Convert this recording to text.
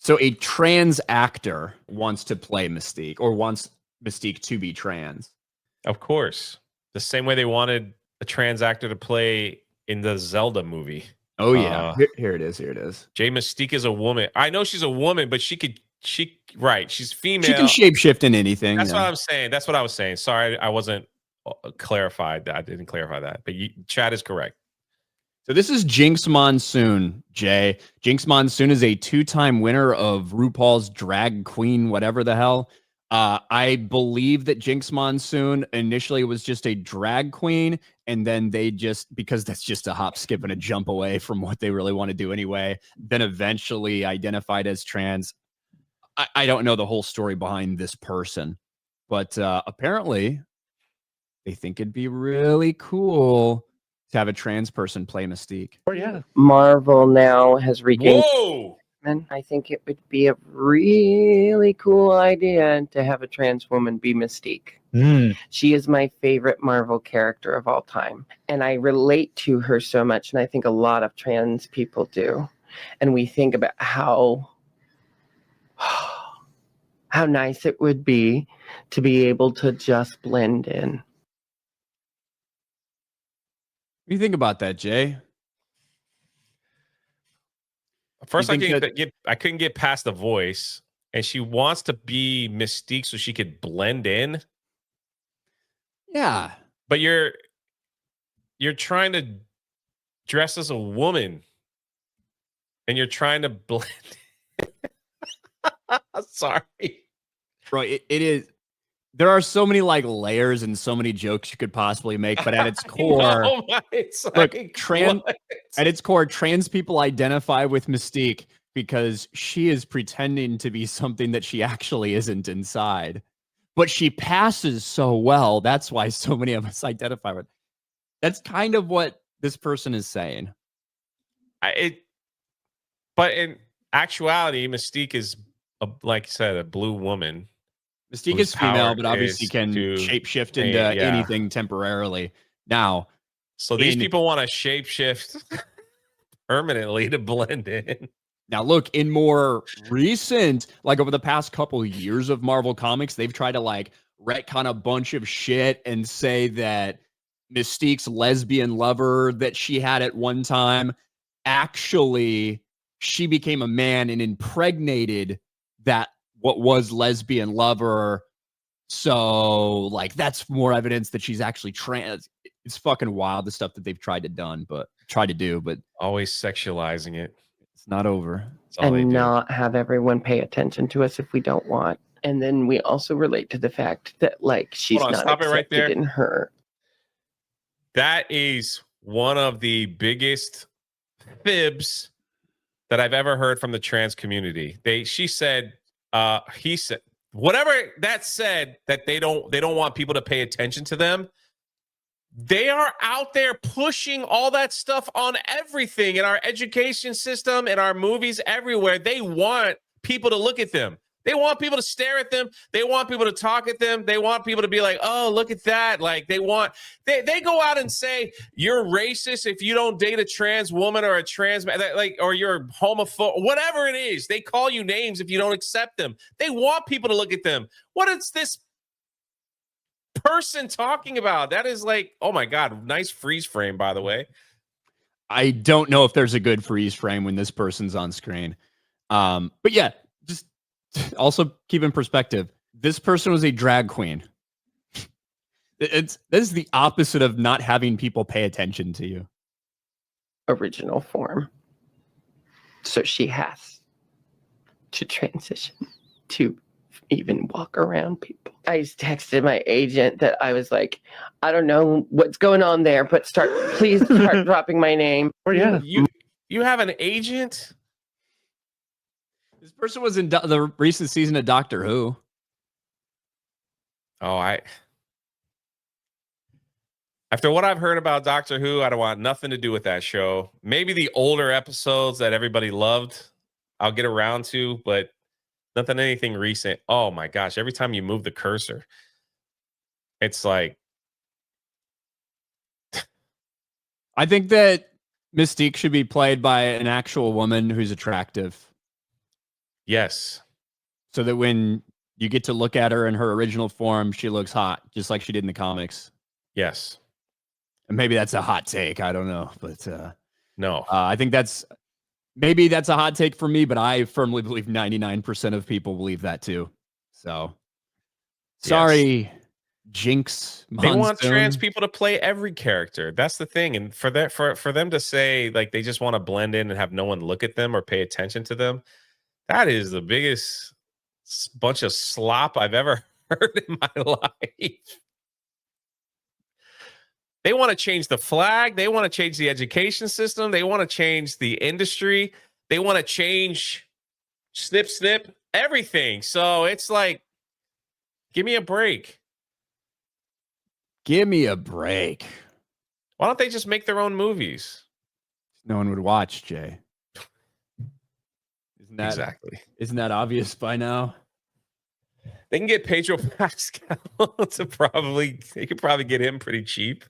So a trans actor wants to play Mystique or wants Mystique to be trans. Of course. The same way they wanted a trans actor to play in the Zelda movie. Oh, yeah. Here it is. Here it is. Jay Mystique is a woman. I know she's a woman, but she's female. She can shapeshift in anything. That's what I'm saying. That's what I was saying. Sorry, I wasn't clarified. I didn't clarify that. But Chad is correct. So this is Jinx Monsoon, Jay. Jinx Monsoon is a 2-time winner of RuPaul's Drag Queen, whatever the hell. I believe that Jinx Monsoon initially was just a drag queen, and then they just, because that's just a hop, skip, and a jump away from what they really want to do anyway, then eventually identified as trans. I don't know the whole story behind this person, but apparently they think it'd be really cool to have a trans person play Mystique. Oh, yeah. Marvel now has regained. Whoa! And I think it would be a really cool idea to have a trans woman be Mystique. She is my favorite Marvel character of all time. And I relate to her so much. And I think a lot of trans people do. And we think about how nice it would be to be able to just blend in. What do you think about that, Jay? First, I couldn't get past the voice, and she wants to be Mystique so she could blend in. Yeah, but you're trying to dress as a woman, and you're trying to blend. Sorry, bro. It is. There are so many like layers and so many jokes you could possibly make, but at its core, look, at its core, trans people identify with Mystique because she is pretending to be something that she actually isn't inside. But she passes so well. That's why so many of us identify with. That's kind of what this person is saying. But in actuality, Mystique is, like you said, a blue woman. Mystique is female, but obviously can shapeshift into anything temporarily. Now, so these people want to shapeshift permanently to blend in. Now, look, in more recent, like over the past couple of years of Marvel Comics, they've tried to like retcon a bunch of shit and say that Mystique's lesbian lover that she had at one time, actually, she became a man and impregnated that what was lesbian lover. So like that's more evidence that she's actually trans. It's fucking wild, the stuff that they've tried to do, but always sexualizing it. It's not over. And not have everyone pay attention to us if we don't want. And then we also relate to the fact that like she's not accepted in her. That is one of the biggest fibs that I've ever heard from the trans community. He said, whatever that said, that they don't want people to pay attention to them. They are out there pushing all that stuff on everything in our education system, in our movies, everywhere. They want people to look at them. They want people to stare at them. They want people to talk at them. They want people to be like, oh, look at that. Like they go out and say, you're racist if you don't date a trans woman or a trans man, like, or you're homophobic, whatever it is. They call you names if you don't accept them. They want people to look at them. What is this person talking about? That is like, oh my God, nice freeze frame, by the way. I don't know if there's a good freeze frame when this person's on screen. But yeah, just also keep in perspective, this person was a drag queen. This is the opposite of not having people pay attention to you. Original form. So she has to transition to even walk around people. I just texted my agent that I was like, I don't know what's going on there, but please start dropping my name. Oh yeah. You have an agent? This person was in the recent season of Doctor Who. Oh, after what I've heard about Doctor Who, I don't want nothing to do with that show. Maybe the older episodes that everybody loved, I'll get around to, but anything recent. Oh my gosh, every time you move the cursor, it's like... I think that Mystique should be played by an actual woman who's attractive. Yes. So that when you get to look at her in her original form, she looks hot, just like she did in the comics. Yes. And maybe that's a hot take. I don't know. But No. I think maybe that's a hot take for me, but I firmly believe 99% of people believe that too. So sorry, Jinx They want Monsoon. trans people to play every character. That's the thing. And for them to say like they just want to blend in and have no one look at them or pay attention to them, that is the biggest bunch of slop I've ever heard in my life. They want to change the flag. They want to change the education system. They want to change the industry. They want to change snip, everything. So it's like, give me a break. Give me a break. Why don't they just make their own movies? No one would watch, Jay. Isn't that obvious by now? They can get Pedro Pascal they could probably get him pretty cheap.